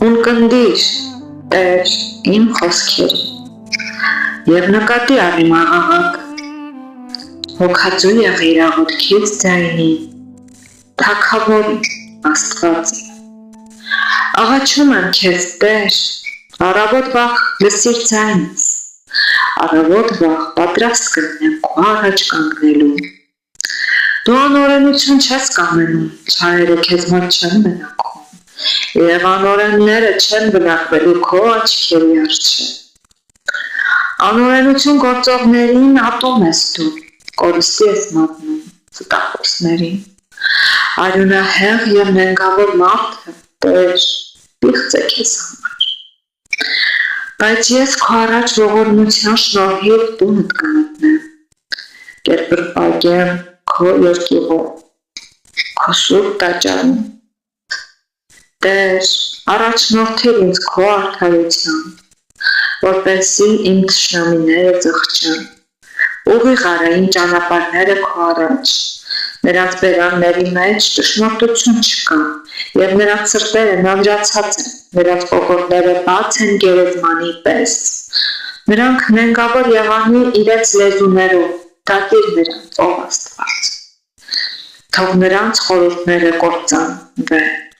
Ունկնդիր Տեր իմ խոսքերին և նկատի առիմ աղաղակը, հոգածու եղիր աղոթքից ձայնին, թագավորի Աստվածը։ Աղաչում եմ քեզ Տեր, առավոտ վաղ լսիր ձայնս, առավոտ վաղ պատրաստ կլինեմ քո առաջ կանգնելու։ Դու անօրենություն չես կամենում, չարերը քեզ մոտ չեն բնակվում, և անօրենները չեն բնակվելու քո աչքերի առջև։ Անօրենություն գործողներին ատում ես դու, կորստի ես մատնում ստախոսներին։ Արյունահեղ և նենգավոր մարդը, Տեր, պիղծ է քեզ համար։ Բայց ես քո առաջ ողորմության շնորհիվ տունդ կմտնեմ, կերպրպագեմ քո երկյուղով, քո սուրբ տաճարում։ Տեր, առաջնորդիր ինձ քո արդարությամբ, որպեսզի իմ թշնամիները ծղջան, ուղիղ արա իմ ճանապարհները քո առաջ, նրանց բերանների մեջ ճշմարտություն չկա, և նրանց սրտերը նավրացած են, նրանց կոկորդները բաց են գերեզմանի պես, նրանք նենգավոր եղանի իրենց լեզուներով, դատիր նրանց, ով Աստված, թող նրանց խորհուրդները կործանվեն։